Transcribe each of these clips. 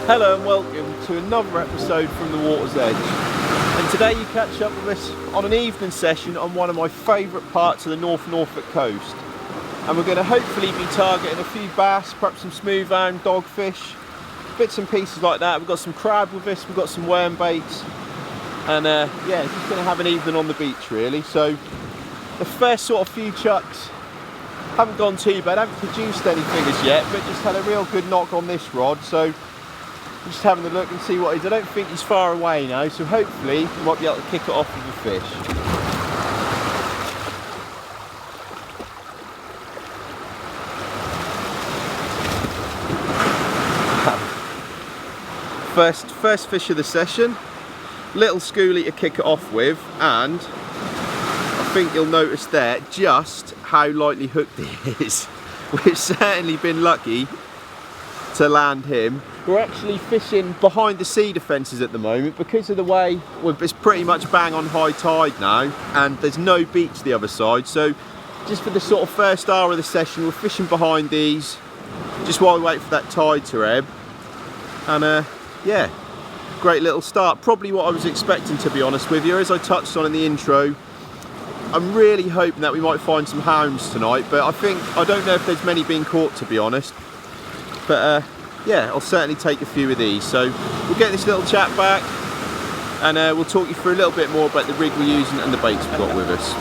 Hello and welcome to another episode from the water's edge. And today you catch up with us on an evening session on one of my favourite parts of the North Norfolk coast. And we're going to hopefully be targeting a few bass, perhaps some smoothhound, dogfish, bits and pieces like that. We've got some crab with us, we've got some worm baits. And yeah, just going to have an evening on the beach really. So the first sort of few chucks haven't gone too bad, haven't produced anything as yet, but just had a real good knock on this rod. So just having a look and see what he is. I don't think he's far away now, so hopefully we might be able to kick it off with a fish. First fish of the session, little schoolie to kick it off with, and I think you'll notice there just how lightly hooked he is. We've certainly been lucky to land him. We're actually fishing behind the cedar fences at the moment because of the way it's pretty much bang on high tide now and there's no beach the other side, so just for the sort of first hour of the session we're fishing behind these just while we wait for that tide to ebb. And yeah, great little start, probably what I was expecting, to be honest with you. As I touched on in the intro, I'm really hoping that we might find some hounds tonight, but I don't know if there's many being caught, to be honest. But yeah, I'll certainly take a few of these. So we'll get this little chat back and we'll talk you through a little bit more about the rig we're using and the baits we've got with us.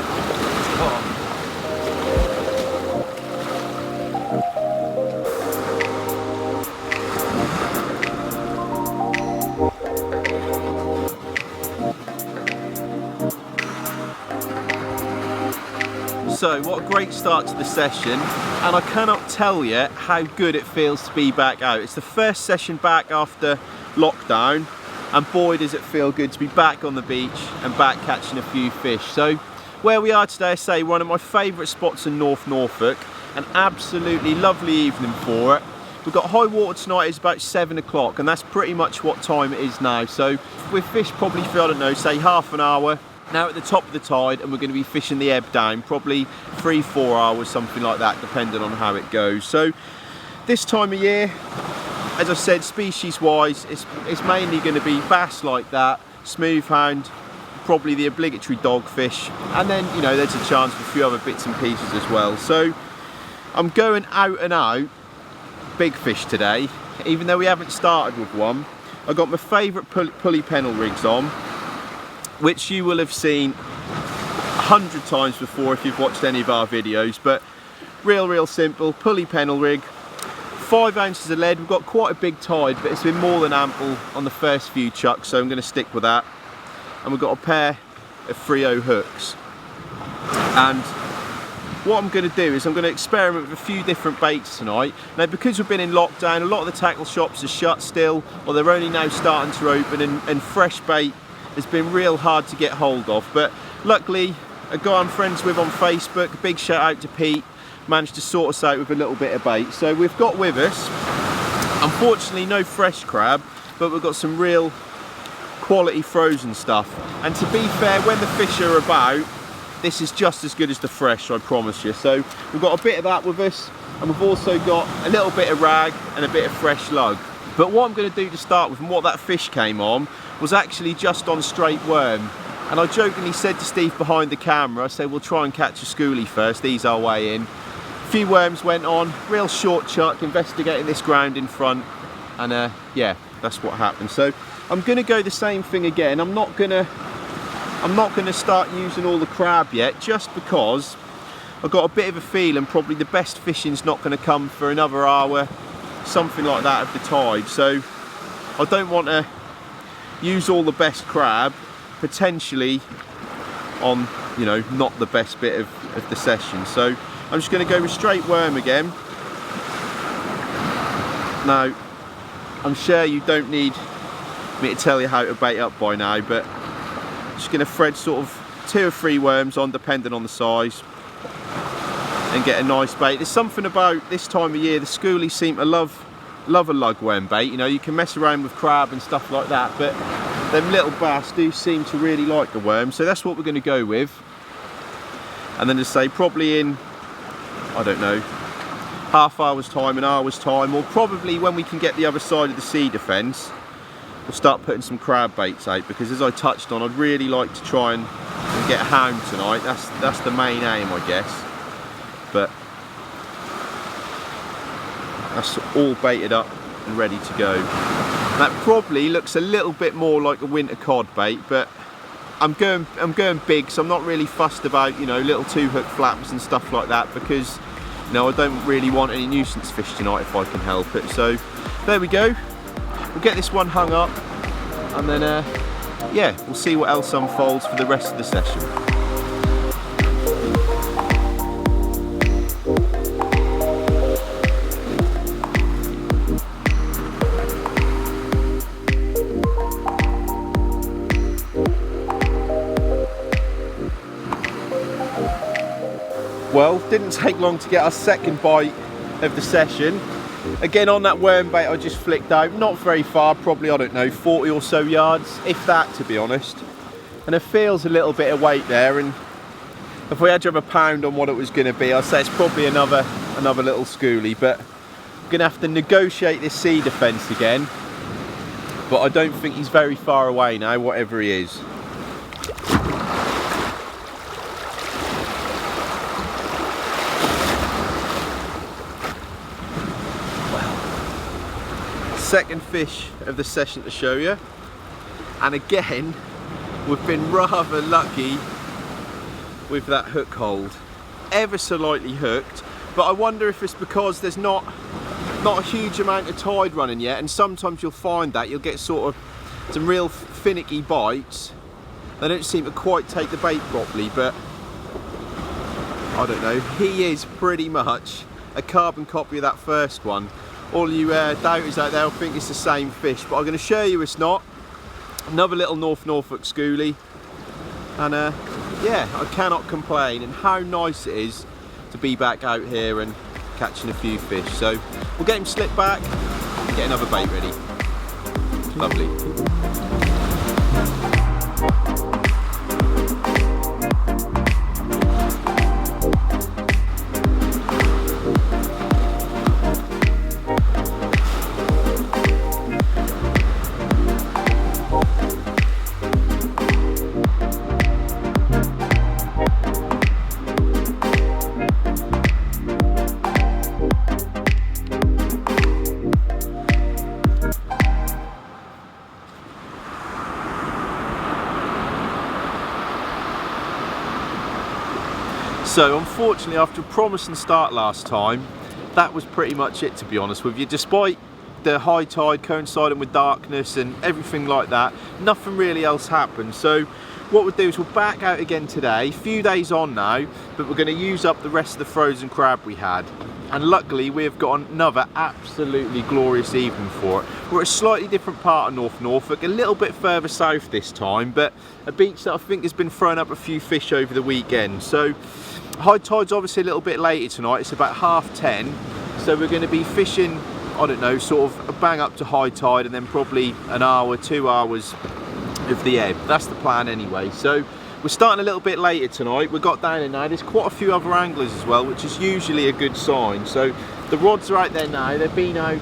So what a great start to the session, and I cannot tell you how good it feels to be back out. It's the first session back after lockdown, and boy does it feel good to be back on the beach and back catching a few fish. So where we are today, I say one of my favourite spots in North Norfolk, an absolutely lovely evening for it. We've got high water tonight, it's about 7 o'clock, and that's pretty much what time it is now. So we've fished probably for, I don't know, say half an hour. Now at the top of the tide, and we're going to be fishing the ebb down, probably 3-4 hours, something like that, depending on how it goes. So this time of year, as I said, species wise, it's mainly going to be bass like that, smoothhound, probably the obligatory dogfish, and then, you know, there's a chance for a few other bits and pieces as well. So I'm going out and out big fish today, even though we haven't started with one. I got my favourite pulley pennel rigs on, which you will have seen 100 times before if you've watched any of our videos, but real simple pulley pennel rig, 5 ounces of lead. We've got quite a big tide, but it's been more than ample on the first few chucks, so I'm going to stick with that. And we've got a pair of Frio hooks, and what I'm going to do is I'm going to experiment with a few different baits tonight. Now, because we've been in lockdown, a lot of the tackle shops are shut still, or they're only now starting to open, and fresh bait has been real hard to get hold of. But luckily, a guy I'm friends with on Facebook, a big shout out to Pete, managed to sort us out with a little bit of bait. So we've got with us, unfortunately no fresh crab, but we've got some real quality frozen stuff. And to be fair, when the fish are about, this is just as good as the fresh, I promise you. So we've got a bit of that with us, and we've also got a little bit of rag and a bit of fresh lug. But what I'm going to do to start with, and what that fish came on, was actually just on straight worm. And I jokingly said to Steve behind the camera, I said we'll try and catch a schoolie first, ease our way in. A few worms went on, real short chuck, investigating this ground in front, and yeah, that's what happened. So I'm going to go the same thing again. I'm not going to start using all the crab yet, just because I've got a bit of a feeling probably the best fishing's not going to come for another hour, something like that, of the tide. So I don't want to use all the best crab potentially on, you know, not the best bit of the session. So I'm just going to go with straight worm again. Now, I'm sure you don't need me to tell you how to bait up by now, but I'm just going to thread sort of 2 or 3 worms on, depending on the size, and get a nice bait. There's something about this time of year, the schoolies seem to love a lugworm bait. You know, you can mess around with crab and stuff like that, but them little bass do seem to really like the worm, so that's what we're going to go with. And then, to say, probably in, I don't know, half hour's time, an hour's time, or probably when we can get the other side of the sea defence, we'll start putting some crab baits out, because as I touched on, I'd really like to try and get a hound tonight. That's the main aim, I guess. But that's all baited up and ready to go. That probably looks a little bit more like a winter cod bait, but I'm going big, so I'm not really fussed about, you know, little 2-hook flaps and stuff like that, because, you know, I don't really want any nuisance fish tonight if I can help it. So there we go. We'll get this one hung up, and then yeah, we'll see what else unfolds for the rest of the session. Well, didn't take long to get our second bite of the session. Again, on that worm bait I just flicked out, not very far, probably, I don't know, 40 or so yards, if that, to be honest. And it feels a little bit of weight there, and if we had to have a pound on what it was going to be, I'd say it's probably another little schoolie. But I'm going to have to negotiate this sea defence again, but I don't think he's very far away now, whatever he is. Second fish of the session to show you, and again we've been rather lucky with that hook hold, ever so lightly hooked, but I wonder if it's because there's not a huge amount of tide running yet, and sometimes you'll find that you'll get sort of some real finicky bites. They don't seem to quite take the bait properly, but I don't know, he is pretty much a carbon copy of that first one. All you doubters out there will think it's the same fish, but I'm going to show you it's not. Another little North Norfolk schoolie, and yeah, I cannot complain, and how nice it is to be back out here and catching a few fish. So we'll get him slipped back and get another bait ready. Lovely. So unfortunately, after a promising start last time, that was pretty much it, to be honest with you. Despite the high tide coinciding with darkness and everything like that, nothing really else happened. So what we'll do is we'll back out again today, a few days on now, but we're going to use up the rest of the frozen crab we had. And luckily we have got another absolutely glorious evening for it. We're at a slightly different part of North Norfolk, a little bit further south this time, but a beach that I think has been throwing up a few fish over the weekend. So high tide's obviously a little bit later tonight, it's about 10:30, so we're going to be fishing, I don't know, sort of a bang up to high tide, and then probably an hour, 2 hours of the ebb. That's the plan anyway. So we're starting a little bit later tonight. We got down in now, there's quite a few other anglers as well, which is usually a good sign. So the rods are out there now, they've been out,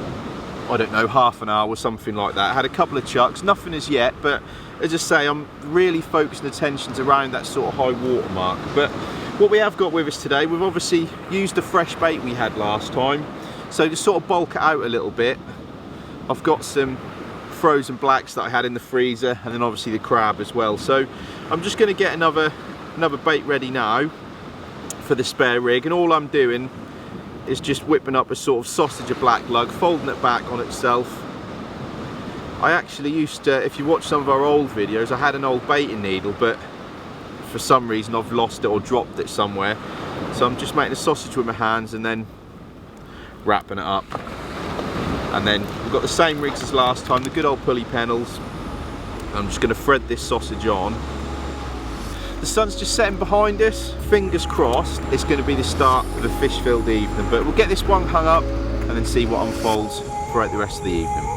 I don't know, half an hour or something like that. Had a couple of chucks, nothing as yet, but as I say, I'm really focusing attentions around that sort of high water mark. But what we have got with us today, we've obviously used the fresh bait we had last time. So to sort of bulk it out a little bit, I've got some frozen blacks that I had in the freezer, and then obviously the crab as well. So I'm just going to get another bait ready now for the spare rig, and all I'm doing is just whipping up a sort of sausage of black lug, folding it back on itself. I actually used to, if you watch some of our old videos, I had an old baiting needle, but for some reason I've lost it or dropped it somewhere. So I'm just making a sausage with my hands and then wrapping it up. And then we've got the same rigs as last time, the good old pulley pennels. I'm just going to thread this sausage on. The sun's just setting behind us. Fingers crossed it's going to be the start of a fish-filled evening, but we'll get this one hung up and then see what unfolds throughout the rest of the evening.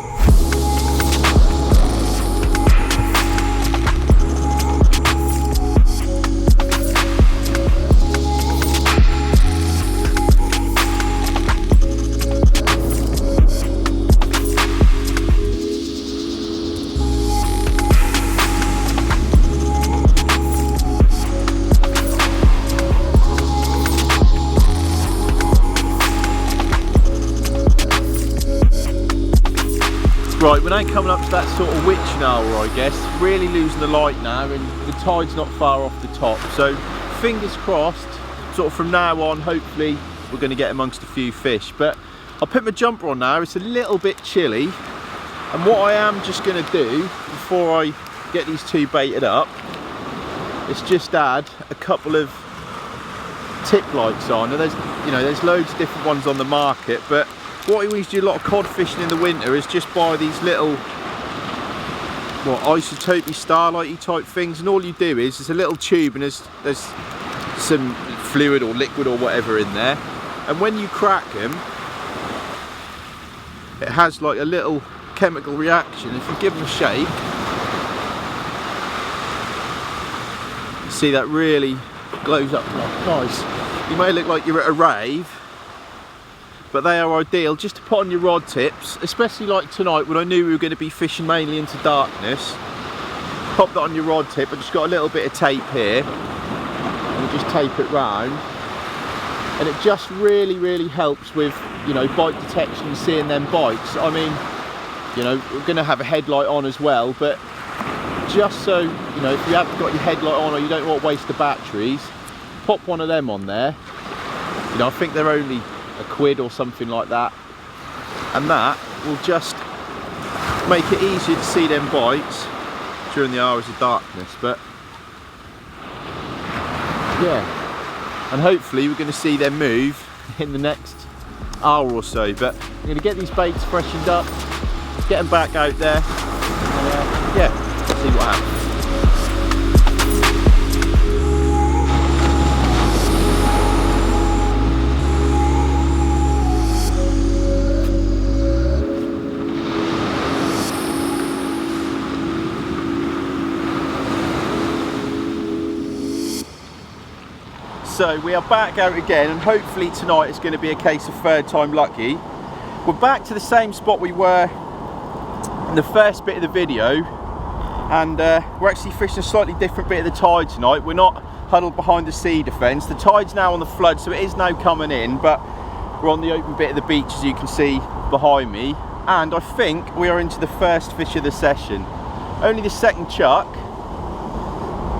Right, we're now coming up to that sort of witching hour, I guess. Really losing the light now, and the tide's not far off the top. So fingers crossed, sort of from now on, hopefully we're going to get amongst a few fish. But I'll put my jumper on now. It's a little bit chilly, and what I am just going to do before I get these two baited up is just add a couple of tip lights on. Now there's loads of different ones on the market, but what I always do a lot of cod fishing in the winter is just buy these little isotopy starlighty type things, and all you do is there's a little tube and there's some fluid or liquid or whatever in there, and when you crack them it has like a little chemical reaction. If you give them a shake, you see that really glows up. Nice. You may look like you're at a rave, but they are ideal just to put on your rod tips, especially like tonight when I knew we were going to be fishing mainly into darkness. Pop that on your rod tip. I just got a little bit of tape here, and we just tape it round, and it just really helps with, you know, bite detection and seeing them bites. I mean, you know, we're going to have a headlight on as well, but just so, you know, if you haven't got your headlight on or you don't want to waste the batteries, pop one of them on there. You know, I think they're only £1 or something like that, and that will just make it easier to see them bites during the hours of darkness. But yeah, and hopefully we're going to see them move in the next hour or so. But I'm going to get these baits freshened up, get them back out there, and yeah, see what happens. So we are back out again, and hopefully tonight is going to be a case of third time lucky. We're back to the same spot we were in the first bit of the video, and we're actually fishing a slightly different bit of the tide tonight. We're not huddled behind the sea defence. The tide's now on the flood, so it is now coming in, but we're on the open bit of the beach, as you can see behind me, and I think we are into the first fish of the session. Only the second chuck,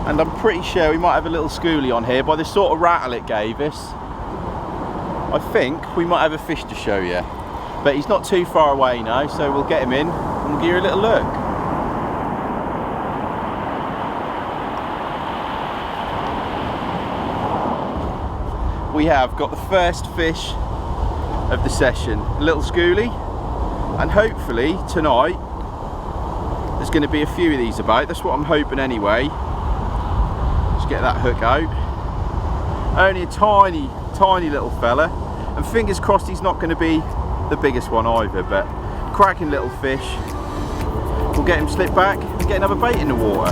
and I'm pretty sure we might have a little schoolie on here. By the sort of rattle it gave us, I think we might have a fish to show you. But he's not too far away now, so we'll get him in and we'll give you a little look. We have got the first fish of the session, a little schoolie, and hopefully tonight there's going to be a few of these about. That's what I'm hoping anyway. Get that hook out. Only a tiny little fella, and fingers crossed he's not going to be the biggest one either, but cracking little fish. We'll get him slipped back and get another bait in the water.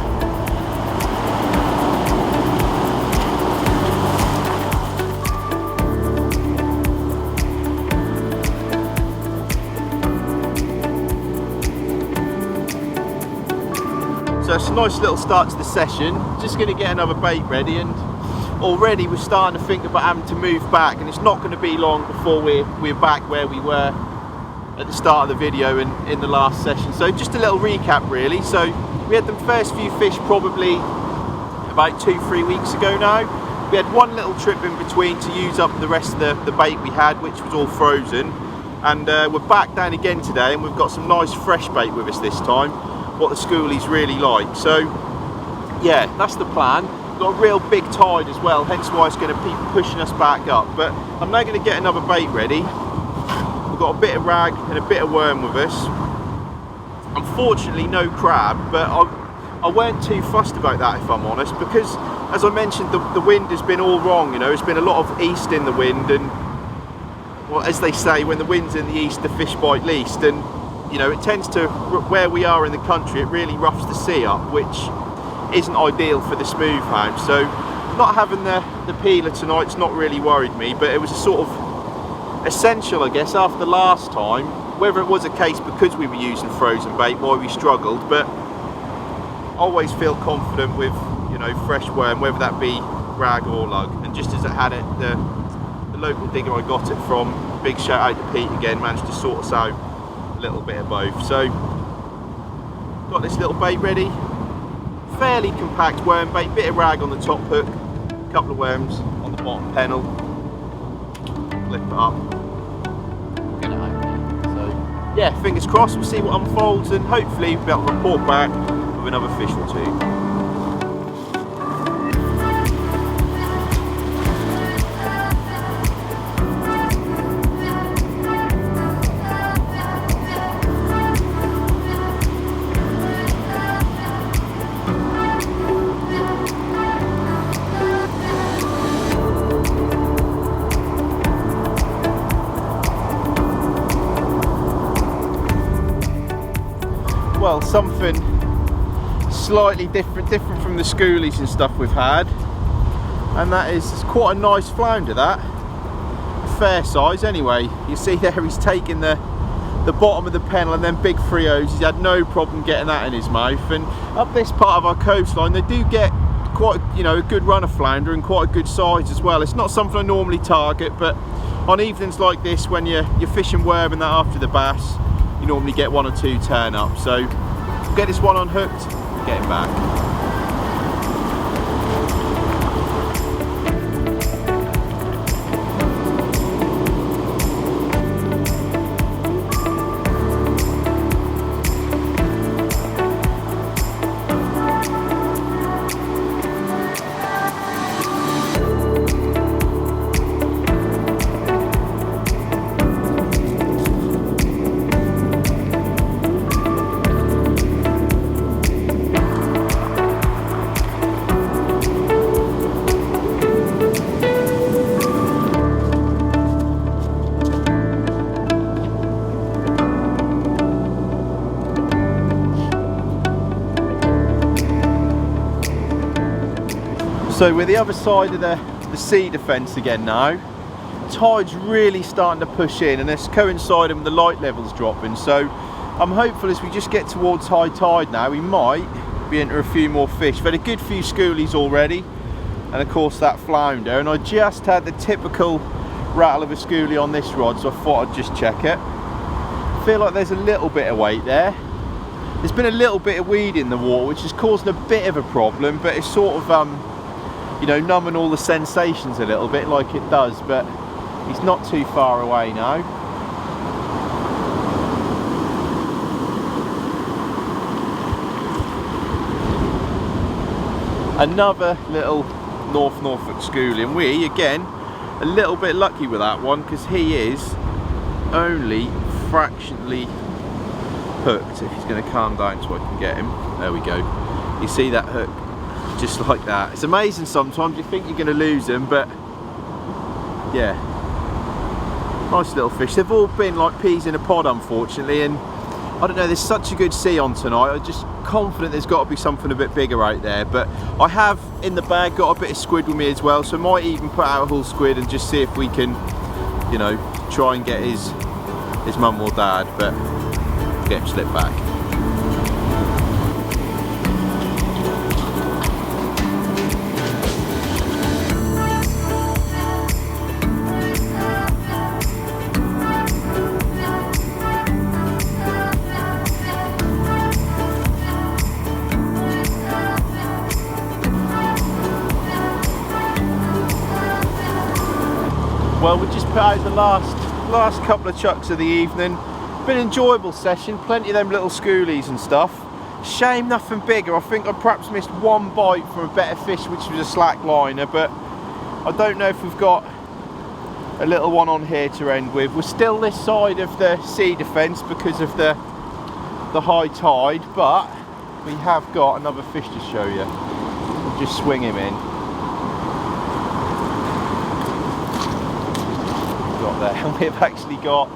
So it's a nice little start to the session. Just going to get another bait ready, and already we're starting to think about having to move back, and it's not going to be long before we're back where we were at the start of the video and in the last session. So just a little recap really. So we had the first few fish probably about 2-3 weeks ago now. We had one little trip in between to use up the rest of the bait we had, which was all frozen, and we're back down again today, and we've got some nice fresh bait with us this time, what the schoolies really like. So yeah, that's the plan. We've got a real big tide as well, hence why it's going to be pushing us back up. But I'm now going to get another bait ready. We've got a bit of rag and a bit of worm with us. Unfortunately no crab, but I weren't too fussed about that, if I'm honest, because as I mentioned, the wind has been all wrong. You know, there's been a lot of east in the wind, and well, as they say, when the wind's in the east the fish bite least, and you know, it tends to, where we are in the country, it really roughs the sea up, which isn't ideal for the smoothounds. So not having the peeler tonight's not really worried me, but it was a sort of essential, I guess, after last time, whether it was a case because we were using frozen bait why we struggled, but I always feel confident with, you know, fresh worm, whether that be rag or lug. And just as it had it, the local digger I got it from, big shout out to Pete again, managed to sort us out a little bit of both. So got this little bait ready. Fairly compact worm bait, bit of rag on the top hook, a couple of worms on the bottom pennel. Flip it up. Get it out. So yeah, fingers crossed, we'll see what unfolds and hopefully we'll be able to report back with another fish or two. Well, something slightly different from the schoolies and stuff we've had, and that is, it's quite a nice flounder, that. A fair size anyway. You see there he's taken the bottom of the pennel and then big 3/0s. He's had no problem getting that in his mouth. And up this part of our coastline they do get quite, you know, a good run of flounder and quite a good size as well. It's not something I normally target, but on evenings like this when you're fishing worm and that after the bass, you normally get 1 or 2 turn up. So get this one unhooked, get him back. So we're the other side of the sea defence again now. Tide's really starting to push in and it's coinciding with the light levels dropping. So I'm hopeful as we just get towards high tide now, we might be into a few more fish. We've had a good few schoolies already, and of course that flounder. And I just had the typical rattle of a schoolie on this rod, so I thought I'd just check it. I feel like there's a little bit of weight there. There's been a little bit of weed in the water, which is causing a bit of a problem, but it's sort of you know, numbing all the sensations a little bit like it does, but he's not too far away now. Another little North Norfolk schoolie, and we, again, a little bit lucky with that one because he is only fractionally hooked. If he's going to calm down so I can get him. There we go. You see that hook? Just like that. It's amazing sometimes, you think you're going to lose them, but yeah, nice little fish. They've all been like peas in a pod unfortunately, and I don't know, there's such a good sea on tonight. I'm just confident there's got to be something a bit bigger out there, but I have in the bag got a bit of squid with me as well, so I might even put out a whole squid and just see if we can, you know, try and get his mum or dad, but get him slipped back. Well, we just put out the last couple of chucks of the evening. Been an enjoyable session, plenty of them little schoolies and stuff. Shame nothing bigger. I think I perhaps missed one bite from a better fish, which was a slack liner, but I don't know if we've got a little one on here to end with. We're still this side of the sea defence because of the high tide, but we have got another fish to show you. We'll just swing him in. There, and we've actually got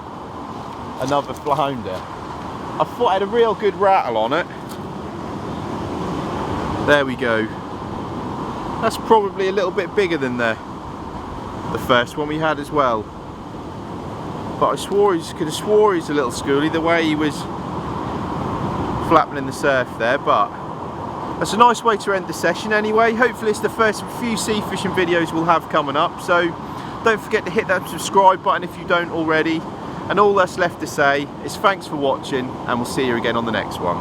another flounder. I thought I had a real good rattle on it. There we go. That's probably a little bit bigger than the first one we had as well. But I could have swore he's a little schoolie the way he was flapping in the surf there, but that's a nice way to end the session anyway. Hopefully it's the first few sea fishing videos we'll have coming up, so don't forget to hit that subscribe button if you don't already. And all that's left to say is thanks for watching, and we'll see you again on the next one.